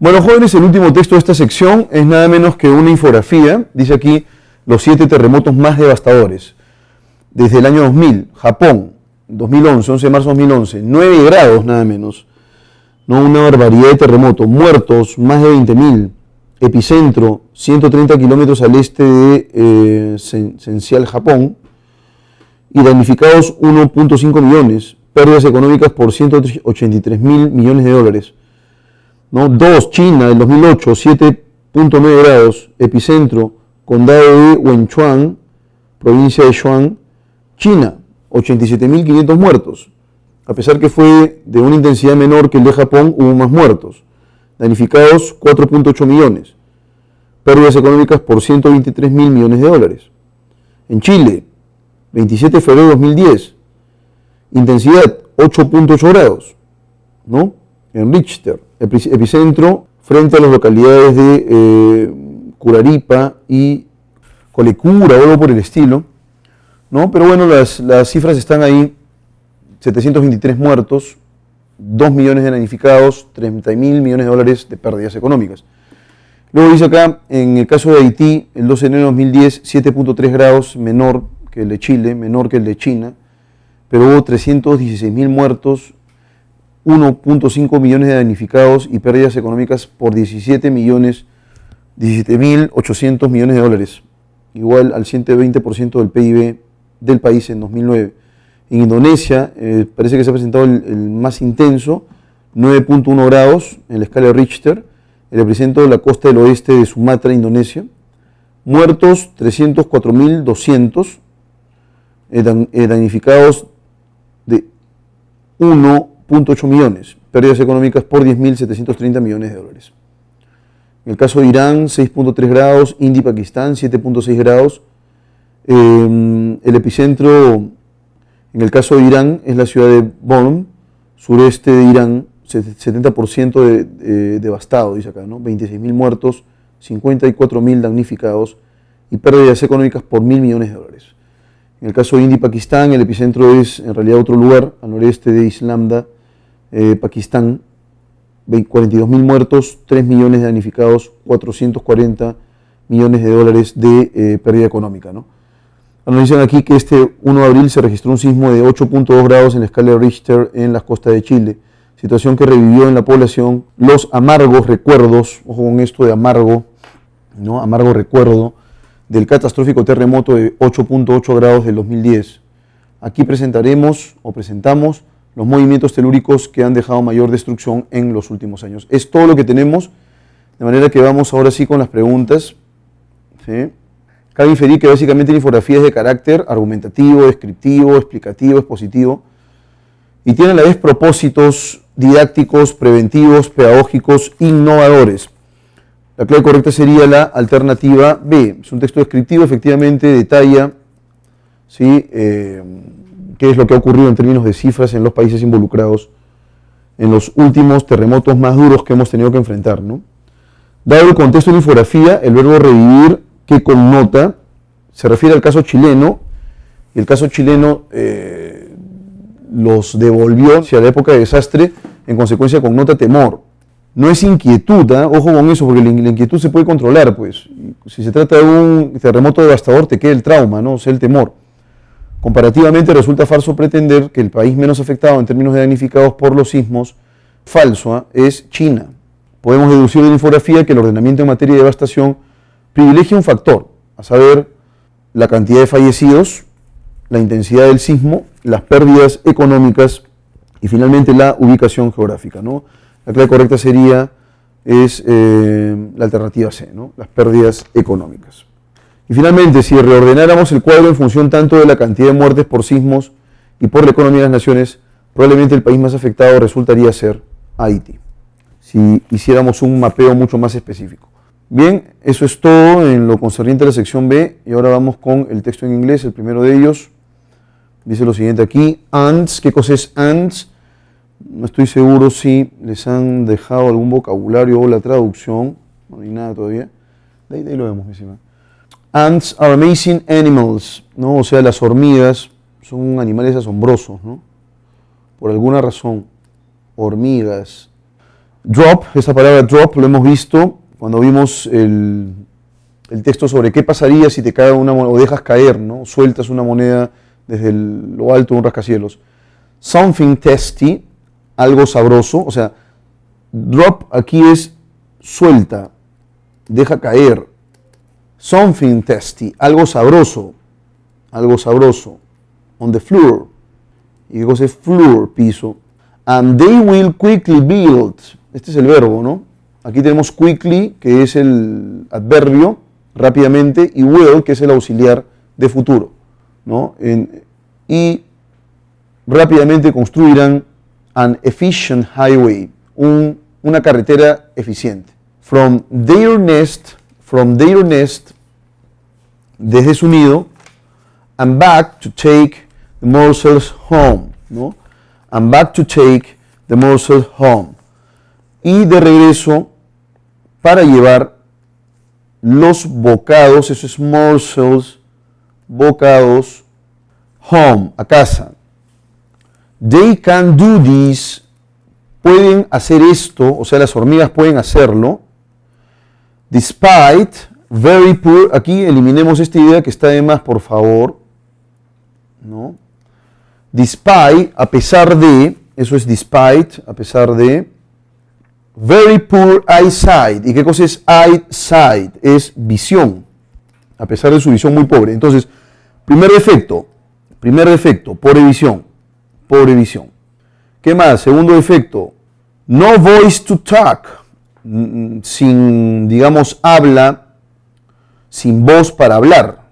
Bueno, jóvenes, el último texto de esta sección es nada menos que una infografía. Dice aquí los 7 terremotos más devastadores. Desde el año 2000, Japón, 2011, 11 de marzo de 2011, 9 grados nada menos. ¿No? Una barbaridad de terremotos. Muertos, más de 20.000. Epicentro, 130 kilómetros al este de Sencial, Japón. Y damnificados 1.5 millones. Pérdidas económicas por 183.000 millones de dólares. ¿No? 2, China, del 2008, 7.9 grados, epicentro, condado de Wenchuan, provincia de Shuang, China, 87.500 muertos. A pesar que fue de una intensidad menor que el de Japón, hubo más muertos. Damnificados, 4.8 millones. Pérdidas económicas por 123.000 millones de dólares. En Chile, 27 de febrero de 2010, intensidad 8.8 grados, ¿no? En Richter, epicentro frente a las localidades de Curaripa y Colecura o algo por el estilo, ¿no? Pero bueno, las cifras están ahí: 723 muertos, 2 millones de damnificados, 30.000 millones de dólares de pérdidas económicas. Luego dice acá, en el caso de Haití, el 12 de enero de 2010, 7.3 grados, menor que el de Chile, menor que el de China, pero hubo 316.000 muertos, 1.5 millones de damnificados y pérdidas económicas por 17.800 millones de dólares, igual al 120% del PIB del país en 2009. En Indonesia parece que se ha presentado el más intenso, 9.1 grados en la escala de Richter, el epicentro de la costa del oeste de Sumatra, Indonesia. Muertos 304.200, damnificados de 1.8 millones, pérdidas económicas por 10.730 millones de dólares. En el caso de Irán, 6.3 grados, India y Pakistán, 7.6 grados. El epicentro, en el caso de Irán, es la ciudad de Bonn, sureste de Irán, 70% devastado, dice acá, ¿no? 26.000 muertos, 54.000 damnificados y pérdidas económicas por 1.000 millones de dólares. En el caso de India y Pakistán, el epicentro es en realidad otro lugar, al noreste de Islamabad, Pakistán, 42.000 muertos, 3 millones de damnificados, 440 millones de dólares de pérdida económica, ¿no? Nos dicen aquí que este 1 de abril se registró un sismo de 8.2 grados en la escala de Richter en las costas de Chile, situación que revivió en la población los amargos recuerdos, ojo con esto de amargo, ¿no? Amargo recuerdo del catastrófico terremoto de 8.8 grados del 2010. Aquí presentamos los movimientos telúricos que han dejado mayor destrucción en los últimos años. Es todo lo que tenemos, de manera que vamos ahora sí con las preguntas. ¿Sí? Cabe inferir que básicamente la infografía es de carácter argumentativo, descriptivo, explicativo, expositivo, y tiene a la vez propósitos didácticos, preventivos, pedagógicos, innovadores. La clave correcta sería la alternativa B. Es un texto descriptivo, efectivamente detalla, ¿sí? Qué es lo que ha ocurrido en términos de cifras en los países involucrados en los últimos terremotos más duros que hemos tenido que enfrentar, ¿no? Dado el contexto de la infografía, el verbo revivir que connota se refiere al caso chileno, y el caso chileno los devolvió hacia la época de desastre, en consecuencia connota temor. No es inquietud, ojo con eso, porque la inquietud se puede controlar, pues. Si se trata de un terremoto devastador, te queda el trauma, ¿no? O sea, el temor. Comparativamente resulta falso pretender que el país menos afectado en términos de damnificados por los sismos, es China. Podemos deducir de la infografía que el ordenamiento en materia de devastación privilegia un factor, a saber, la cantidad de fallecidos, la intensidad del sismo, las pérdidas económicas y finalmente la ubicación geográfica, ¿no? La clave correcta sería la alternativa C, ¿no? Las pérdidas económicas. Y finalmente, si reordenáramos el cuadro en función tanto de la cantidad de muertes por sismos y por la economía de las naciones, probablemente el país más afectado resultaría ser Haití, si hiciéramos un mapeo mucho más específico. Bien, eso es todo en lo concerniente a la sección B, y ahora vamos con el texto en inglés. El primero de ellos dice lo siguiente aquí: ants. ¿Qué cosa es ants? No estoy seguro si les han dejado algún vocabulario o la traducción, no hay nada todavía. De ahí lo vemos, encima. Ants are amazing animals, ¿no? O sea, las hormigas son animales asombrosos, ¿no? Por alguna razón, hormigas. Drop, esa palabra drop lo hemos visto cuando vimos el texto sobre qué pasaría si te cae una moneda o dejas caer, ¿no? Sueltas una moneda desde lo alto de un rascacielos. Something tasty, algo sabroso, o sea, drop aquí es suelta, deja caer. Something tasty, algo sabroso, on the floor. ¿Y qué cosa es floor? Piso. And they will quickly build. Este es el verbo, ¿no? Aquí tenemos quickly, que es el adverbio, rápidamente, y will, que es el auxiliar de futuro, ¿no? Y rápidamente construirán an efficient highway, una carretera eficiente. From their nest, desde su nido, and back to take the morsels home, ¿no? And back to take the morsels home. Y de regreso para llevar los bocados, eso es morsels, bocados, home, a casa. They can do this, pueden hacer esto, o sea, las hormigas pueden hacerlo, despite very poor, aquí eliminemos esta idea que está de más, por favor, ¿no? Despite, a pesar de, eso es despite, a pesar de, very poor eyesight. ¿Y qué cosa es eyesight? Es visión, a pesar de su visión muy pobre. Entonces, primer defecto, pobre visión. ¿Qué más? Segundo defecto, no voice to talk, sin, digamos, habla, sin voz para hablar.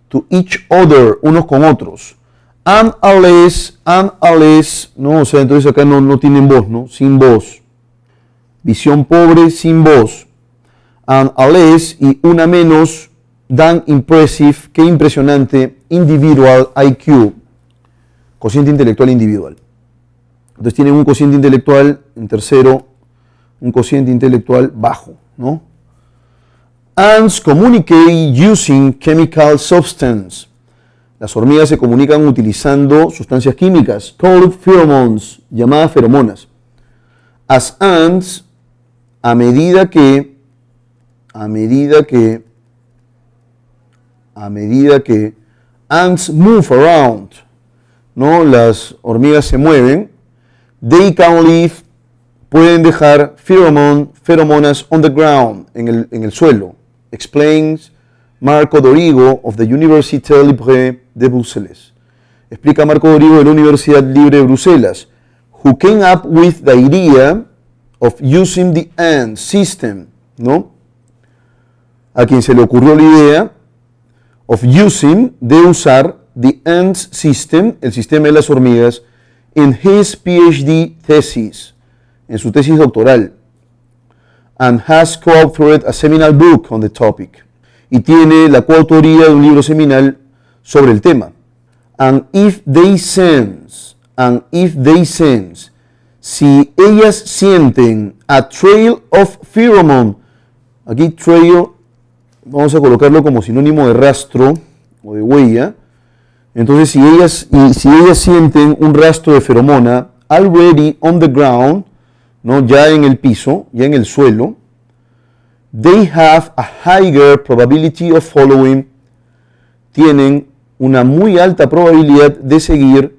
To each other, unos con otros. And unless, no, o sea, entonces acá no tienen voz, ¿no? Sin voz. Visión pobre, sin voz. And unless, y una menos, than impressive, qué impresionante, individual IQ, cociente intelectual individual. Entonces tienen un cociente intelectual, en tercero, un cociente intelectual bajo, ¿no? Ants communicate using chemical substance. Las hormigas se comunican utilizando sustancias químicas, called pheromones, llamadas feromonas. As ants, a medida que ants move around, ¿no? Las hormigas se mueven, they can leave, pueden dejar feromonas on the ground, en el suelo. Explains Marco Dorigo of the Université Libre de Bruxelles. Explica Marco Dorigo de la Universidad Libre de Bruselas, who came up with the idea of using the ant system, ¿no? A quien se le ocurrió la idea of using, de usar, the ants system, el sistema de las hormigas, in his PhD thesis, en su tesis doctoral, and has co-authored a seminal book on the topic, y tiene la coautoría de un libro seminal sobre el tema. And if they sense, si ellas sienten a trail of pheromone, aquí trail, vamos a colocarlo como sinónimo de rastro o de huella. Entonces, si ellas sienten un rastro de feromona already on the ground, ¿no? Ya en el piso, ya en el suelo, they have a higher probability of following, tienen una muy alta probabilidad de seguir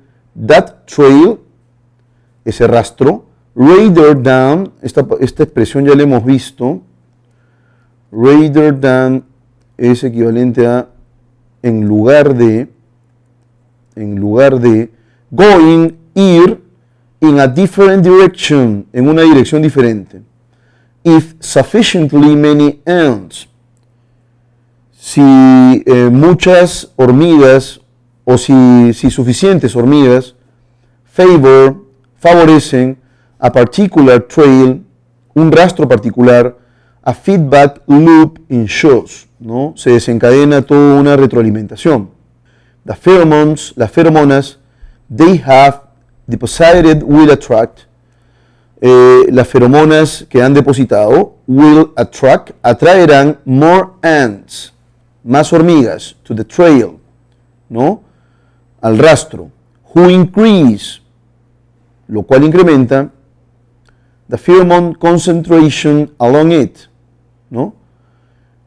that trail, ese rastro, rather than, esta expresión ya la hemos visto, rather than es equivalente a en lugar de, going, ir, in a different direction, en una dirección diferente. If sufficiently many ants, si muchas hormigas o si suficientes hormigas favorecen a particular trail, un rastro particular, a feedback loop ensues, ¿no? Se desencadena toda una retroalimentación. The pheromones, las feromonas, they have deposited will attract, las feromonas que han depositado will attract, atraerán more ants, más hormigas, to the trail, ¿no? Al rastro, who increase, lo cual incrementa the pheromone concentration along it, ¿no?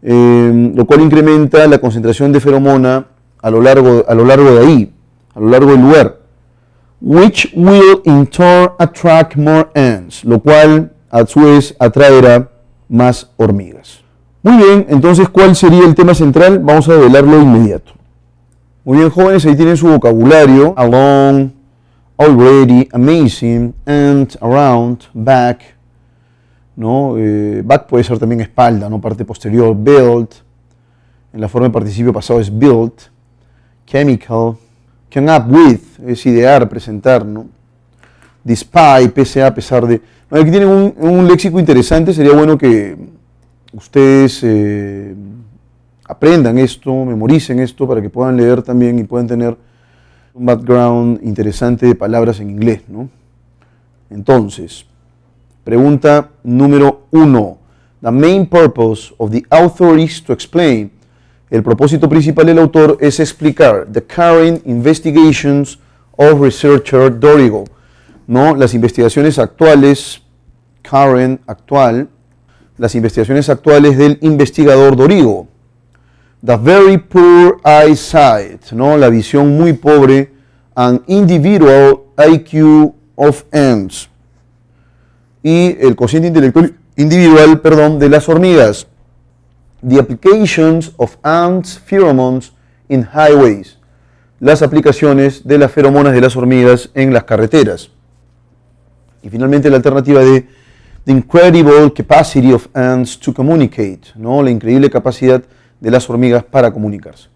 Lo cual incrementa la concentración de feromona a lo largo de ahí, a lo largo del lugar, which will in turn attract more ants, lo cual a su vez atraerá más hormigas. Muy bien, entonces, ¿cuál sería el tema central? Vamos a develarlo de inmediato. Muy bien, jóvenes, ahí tienen su vocabulario: along, already, amazing, and, around, back, ¿no? Back puede ser también espalda, ¿no? Parte posterior, build, en la forma de participio pasado es built, chemical, come up with, es idear, presentar, ¿no? Despite, pese a pesar de. Bueno, aquí tienen un léxico interesante, sería bueno que ustedes aprendan esto, memoricen esto para que puedan leer también y puedan tener un background interesante de palabras en inglés, ¿no? Entonces, pregunta número 1. The main purpose of the author is to explain. El propósito principal del autor es explicar the current investigations of researcher Dorigo, ¿no? Las investigaciones actuales, current, actual, las investigaciones actuales del investigador Dorigo. The very poor eyesight, ¿no? La visión muy pobre, and individual IQ of ants. Y el cociente intelectual individual, de las hormigas. The applications of ants pheromones in highways. Las aplicaciones de las feromonas de las hormigas en las carreteras. Y finalmente la alternativa de the incredible capacity of ants to communicate, ¿no? La increíble capacidad de las hormigas para comunicarse.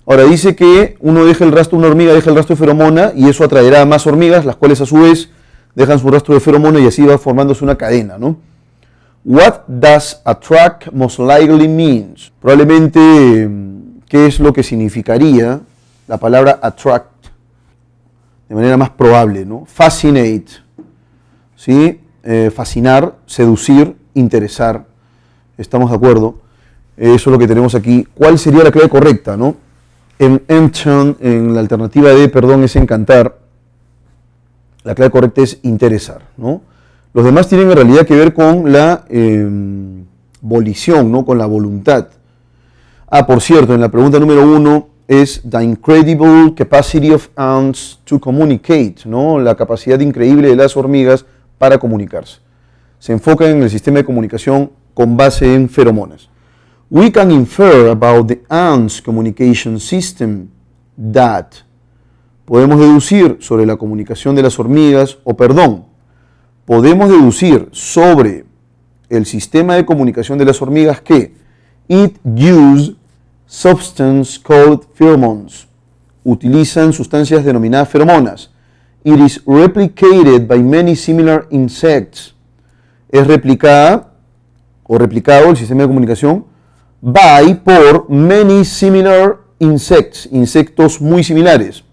Ahora dice que una hormiga deja el rastro de feromona y eso atraerá a más hormigas, las cuales a su vez dejan su rastro de feromona y así va formándose una cadena, ¿no? What does attract most likely means? Probablemente, ¿qué es lo que significaría la palabra attract? De manera más probable, ¿no? Fascinate, ¿sí? Fascinar, seducir, interesar. ¿Estamos de acuerdo? Eso es lo que tenemos aquí. ¿Cuál sería la clave correcta, no? En la alternativa D, es encantar. La clave correcta es interesar, ¿no? Los demás tienen en realidad que ver con la volición, ¿no? Con la voluntad. Por cierto, en la pregunta número 1 es the incredible capacity of ants to communicate, ¿no? La capacidad increíble de las hormigas para comunicarse. Se enfoca en el sistema de comunicación con base en feromonas. We can infer about the ants' communication system that. Podemos deducir sobre la comunicación de las hormigas, podemos deducir sobre el sistema de comunicación de las hormigas que it use substance called pheromones. Utilizan sustancias denominadas feromonas. It is replicated by many similar insects. Es replicado el sistema de comunicación por many similar insects, insectos muy similares.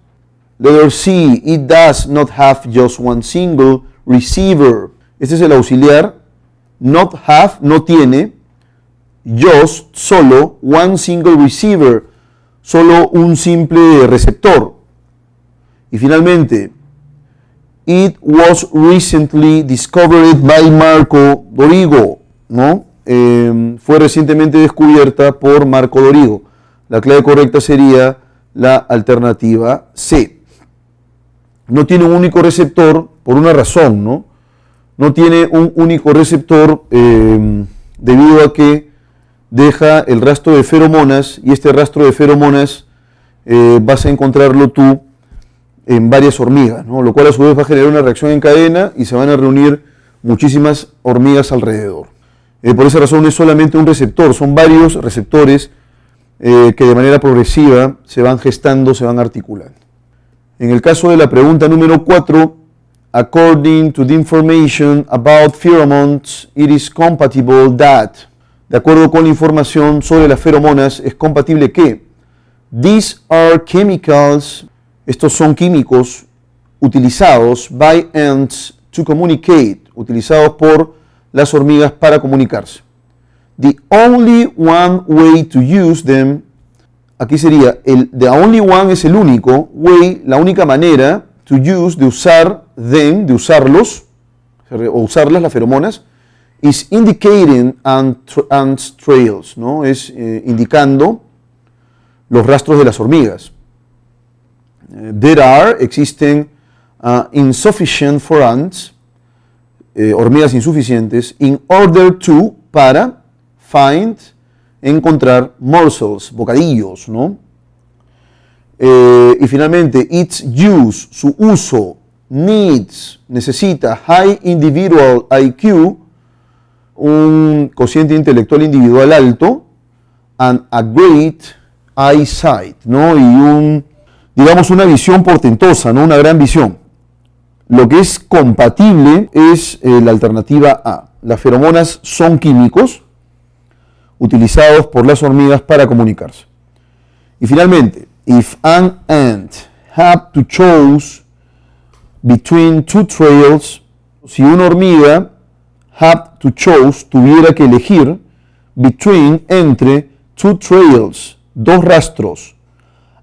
Letter C, it does not have just one single receiver. Este es el auxiliar. Not have, no tiene. Just, solo. One single receiver, solo un simple receptor. Y finalmente, it was recently discovered by Marco Dorigo, ¿no? Fue recientemente descubierta por Marco Dorigo. La clave correcta sería la alternativa C. No tiene un único receptor por una razón, ¿no? No tiene un único receptor debido a que deja el rastro de feromonas y este rastro de feromonas vas a encontrarlo tú en varias hormigas, ¿no? Lo cual a su vez va a generar una reacción en cadena y se van a reunir muchísimas hormigas alrededor. Por esa razón no es solamente un receptor, son varios receptores que de manera progresiva se van gestando, se van articulando. En el caso de la pregunta número 4, according to the information about pheromones, it is compatible that. De acuerdo con la información sobre las feromonas, es compatible que these are chemicals, estos son químicos utilizados by ants to communicate, utilizados por las hormigas para comunicarse. The only one way to use them, aquí sería, the only one es el único, way, la única manera, to use, de usar them, de usarlos, o usarlas, las feromonas, is indicating ants trails, ¿no? Es indicando los rastros de las hormigas. Existen insufficient for ants, hormigas insuficientes, in order to, para, find, encontrar, morsels, bocadillos, ¿no? Y finalmente, its use, su uso, needs, necesita, high individual IQ, un cociente intelectual individual alto, and a great eyesight, ¿no? Y digamos una visión portentosa, ¿no? Una gran visión. Lo que es compatible es la alternativa A. Las feromonas son químicos utilizados por las hormigas para comunicarse. Y finalmente, if an ant had to choose between two trails, si una hormiga had to choose, tuviera que elegir between, entre two trails, dos rastros,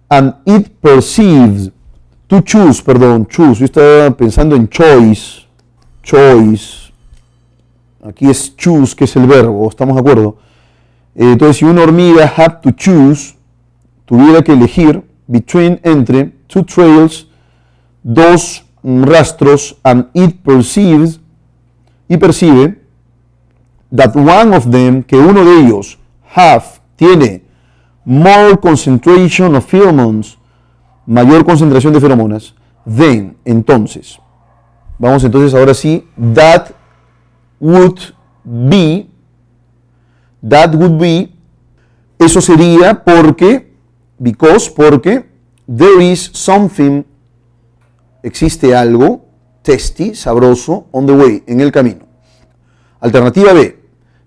and it perceives, choose, yo estaba pensando en choice, aquí es choose, que es el verbo, ¿estamos de acuerdo? Entonces, si una hormiga had to choose, tuviera que elegir between, entre two trails, dos rastros, and it perceives, y percibe that one of them, que uno de ellos, tiene more concentration of pheromones, mayor concentración de feromonas, then, entonces. Vamos entonces ahora sí, that would be, eso sería porque, porque, there is something, existe algo, tasty, sabroso, on the way, en el camino. Alternativa B,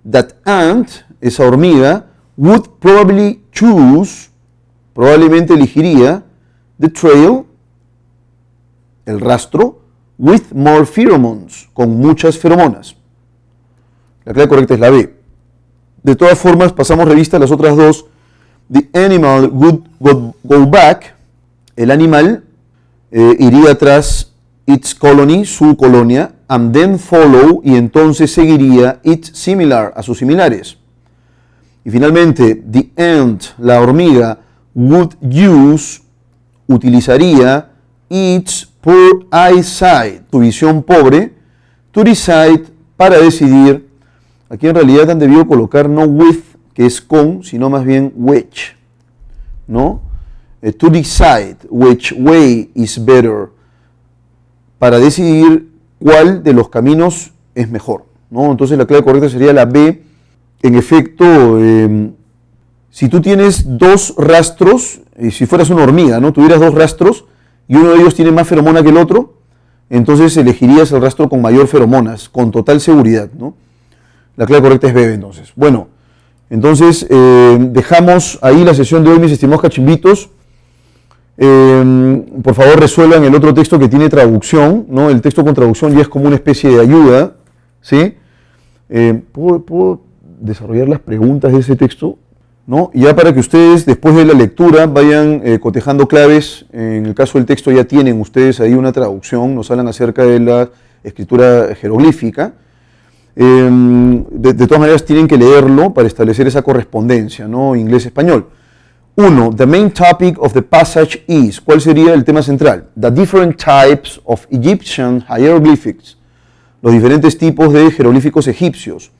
that ant, esa hormiga, would probably choose, probablemente elegiría, the trail, el rastro, with more pheromones, con muchas feromonas. La clave correcta es la B. De todas formas, pasamos revista a las otras dos. The animal would go back, el animal iría tras its colony, su colonia, and then follow, y entonces seguiría its similar, a sus similares. Y finalmente, the ant, la hormiga, would use, utilizaría its poor eyesight, su visión pobre, to decide, para decidir. Aquí en realidad han debido colocar no with, que es con, sino más bien which, ¿no? To decide which way is better, para decidir cuál de los caminos es mejor, ¿no? Entonces la clave correcta sería la B. En efecto, si tú tienes dos rastros, si fueras una hormiga, ¿no? Tuvieras dos rastros y uno de ellos tiene más feromona que el otro, entonces elegirías el rastro con mayor feromonas, con total seguridad, ¿no? La clave correcta es B, entonces. Bueno, entonces dejamos ahí la sesión de hoy, mis estimados cachimbitos. Por favor, resuelvan el otro texto que tiene traducción, ¿no? El texto con traducción ya es como una especie de ayuda, ¿sí? ¿Puedo desarrollar las preguntas de ese texto? ¿No? Y ya para que ustedes, después de la lectura, vayan cotejando claves. En el caso del texto ya tienen ustedes ahí una traducción, nos hablan acerca de la escritura jeroglífica. De todas maneras tienen que leerlo para establecer esa correspondencia, ¿no? Inglés-español. 1. The main topic of the passage is, ¿cuál sería el tema central? The different types of Egyptian hieroglyphics, los diferentes tipos de jeroglíficos egipcios.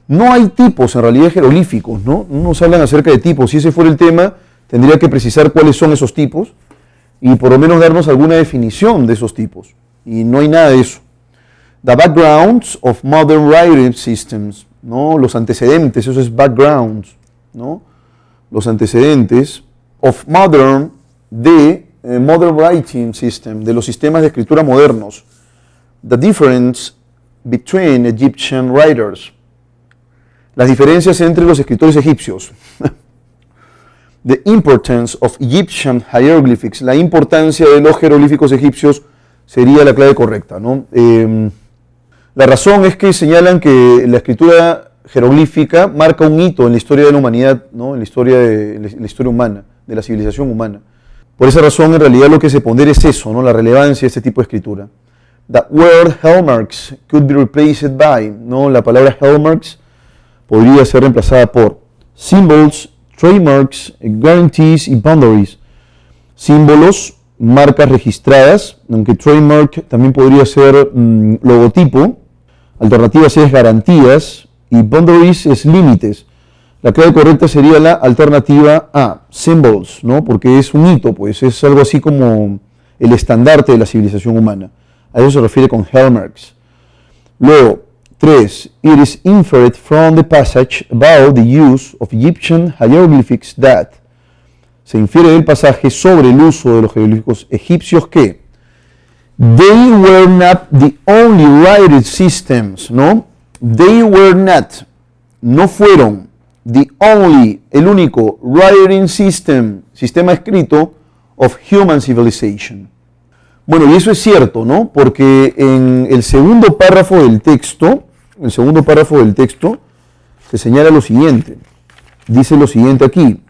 No hay tipos en realidad jeroglíficos, ¿no? No nos hablan acerca de tipos. Si ese fuera el tema, tendría que precisar cuáles son esos tipos y por lo menos darnos alguna definición de esos tipos. Y no hay nada de eso. The backgrounds of modern writing systems, ¿no? Los antecedentes, eso es backgrounds, ¿no? Los antecedentes of modern, modern writing system, de los sistemas de escritura modernos. The difference between Egyptian writers, las diferencias entre los escritores egipcios. The importance of Egyptian hieroglyphics, la importancia de los jeroglíficos egipcios sería la clave correcta, ¿no? La razón es que señalan que la escritura jeroglífica marca un hito en la historia de la humanidad, ¿no? En la historia humana, de la civilización humana. Por esa razón, en realidad, lo que se pondera es eso, ¿no? La relevancia de este tipo de escritura. The word hallmarks could be replaced by, ¿no? La palabra hallmarks podría ser reemplazada por symbols, trademarks, guarantees y boundaries. Símbolos, marcas registradas, aunque trademark también podría ser logotipo. Alternativa C es garantías y boundaries es límites. La clave correcta sería la alternativa A, symbols, ¿no? Porque es un hito, pues es algo así como el estandarte de la civilización humana. A eso se refiere con hallmarks. Luego, 3. It is inferred from the passage about the use of Egyptian hieroglyphics that. Se infiere del pasaje sobre el uso de los jeroglíficos egipcios que they were not the only writing systems, ¿no? They were not, no fueron, the only, el único, writing system, sistema escrito of human civilization. Bueno, y eso es cierto, ¿no? Porque en el segundo párrafo del texto, se señala lo siguiente. Dice lo siguiente aquí.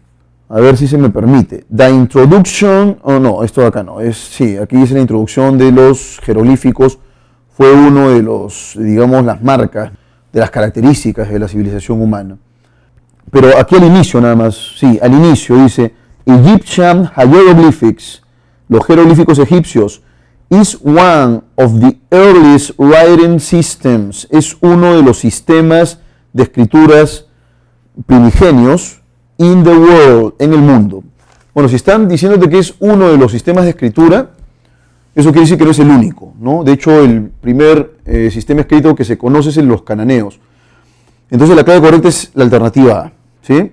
A ver si se me permite. The introduction, no, esto de acá no. Sí, aquí dice la introducción de los jeroglíficos. Fue uno de los, digamos, las marcas, de las características de la civilización humana. Pero aquí al inicio nada más, sí, al inicio dice Egyptian hieroglyphics, los jeroglíficos egipcios, is one of the earliest writing systems, es uno de los sistemas de escrituras primigenios in the world, en el mundo. Bueno, si están diciéndote que es uno de los sistemas de escritura, eso quiere decir que no es el único, ¿no? De hecho, el primer sistema escrito que se conoce es el de los cananeos. Entonces la clave correcta es la alternativa A, ¿sí?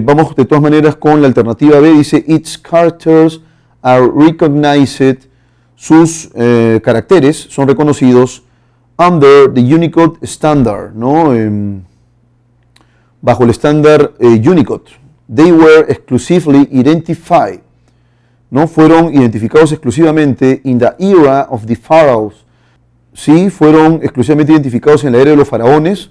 Vamos de todas maneras con la alternativa B, dice its characters are recognized, sus caracteres son reconocidos under the Unicode standard, ¿no? Bajo el estándar Unicode. They were exclusively identified, ¿no? Fueron identificados exclusivamente in the era of the pharaohs. Sí, fueron exclusivamente identificados en la era de los faraones.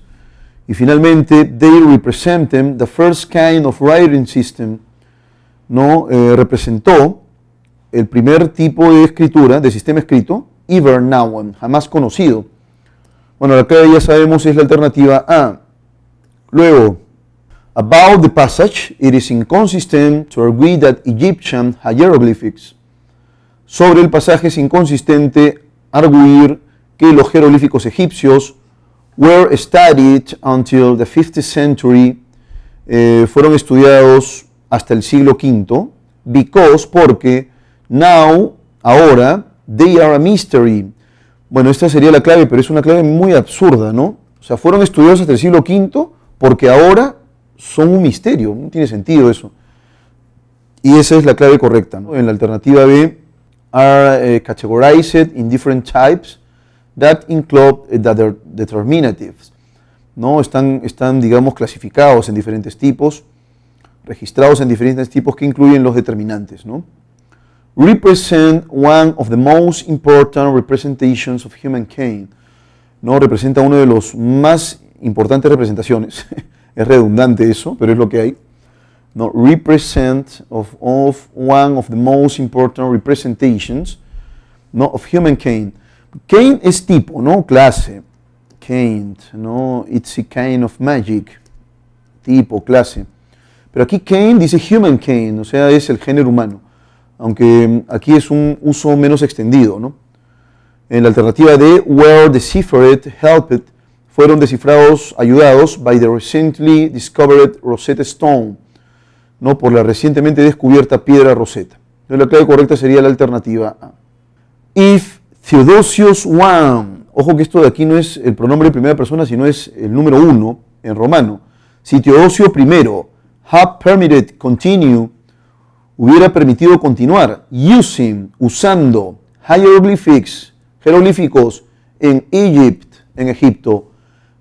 Y finalmente, they represent the first kind of writing system, ¿no? Representó el primer tipo de escritura, de sistema escrito, ever known, jamás conocido. Bueno, la clave ya sabemos es la alternativa A. Luego, about the passage, it is inconsistent to agree that Egyptian hieroglyphics. Sobre el pasaje es inconsistente arguir que los jeroglíficos egipcios were studied until the 5th century, fueron estudiados hasta el siglo V, because, porque, now, ahora, they are a mystery. Bueno, esta sería la clave, pero es una clave muy absurda, ¿no? O sea, fueron estudiados hasta el siglo V porque ahora son un misterio, no tiene sentido eso. Y esa es la clave correcta, ¿no? En la alternativa B, are categorized in different types that include the determinatives, ¿no? Están, digamos, clasificados en diferentes tipos, registrados en diferentes tipos que incluyen los determinantes, ¿no? Represent one of the most important representations of humankind, ¿no? Representa uno de los más importantes representaciones. Es redundante eso, pero es lo que hay. No, represent of one of the most important representations, no, of humankind. Kind es tipo, ¿no? Clase. Kind, ¿no? It's a kind of magic. Tipo, clase. Pero aquí kind dice humankind, o sea, es el género humano. Aunque aquí es un uso menos extendido, ¿no? En la alternativa D, were deciphered, helped, fueron descifrados, ayudados by the recently discovered Rosetta Stone, ¿no? Por la recientemente descubierta piedra Rosetta. Entonces la clave correcta sería la alternativa A. If Theodosius I, ojo que esto de aquí no es el pronombre de primera persona, sino es el número 1 en romano. Si Teodosio I had permitted continue, hubiera permitido continuar, usando hieroglyphics, jeroglíficos en Egypt, en Egipto,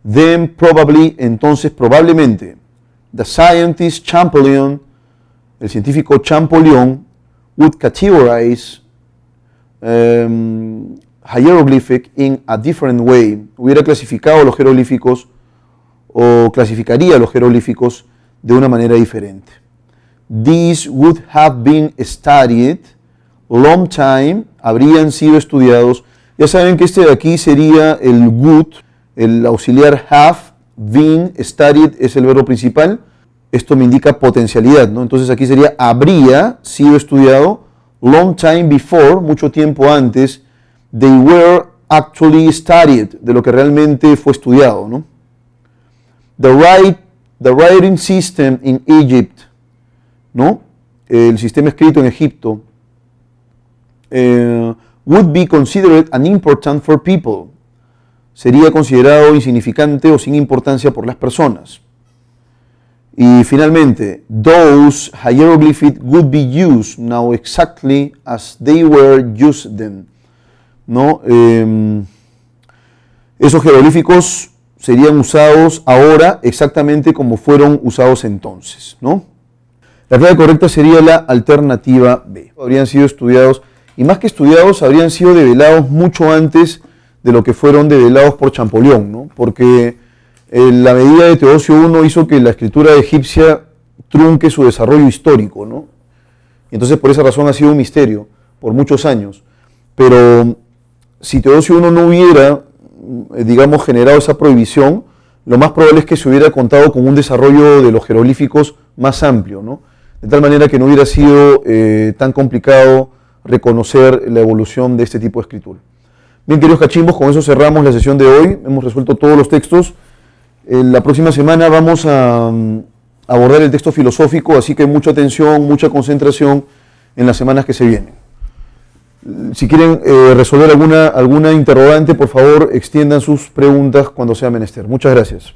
then probably, entonces probablemente, the scientist Champollion, el científico Champollion, would categorize hieroglyphic in a different way, hubiera clasificado los jeroglíficos o clasificaría los jeroglíficos de una manera diferente. These would have been studied long time, habrían sido estudiados, Ya saben que este de aquí sería el would, el auxiliar have, been, studied es el verbo principal. Esto me indica potencialidad, ¿no? Entonces aquí sería habría sido estudiado long time before, mucho tiempo antes, they were actually studied, de lo que realmente fue estudiado, ¿no? The writing system in Egypt, ¿no? El sistema escrito en Egipto, would be considered unimportant for people. Sería considerado insignificante o sin importancia por las personas. Y finalmente, those hieroglyphics would be used now exactly as they were used then. ¿No? Esos jeroglíficos serían usados ahora exactamente como fueron usados entonces, ¿no? La clave correcta sería la alternativa B. Habrían sido estudiados, y más que estudiados, habrían sido develados mucho antes de lo que fueron develados por Champollion, ¿no? Porque la medida de Teodosio I hizo que la escritura egipcia trunque su desarrollo histórico, ¿no? Y entonces por esa razón ha sido un misterio por muchos años. Pero si Teodosio I no hubiera, digamos, generado esa prohibición, lo más probable es que se hubiera contado con un desarrollo de los jeroglíficos más amplio, ¿no? De tal manera que no hubiera sido tan complicado reconocer la evolución de este tipo de escritura. Bien, queridos cachimbos, con eso cerramos la sesión de hoy. Hemos resuelto todos los textos. La próxima semana vamos a abordar el texto filosófico, así que mucha atención, mucha concentración en las semanas que se vienen. Si quieren resolver alguna interrogante, por favor, extiendan sus preguntas cuando sea menester. Muchas gracias.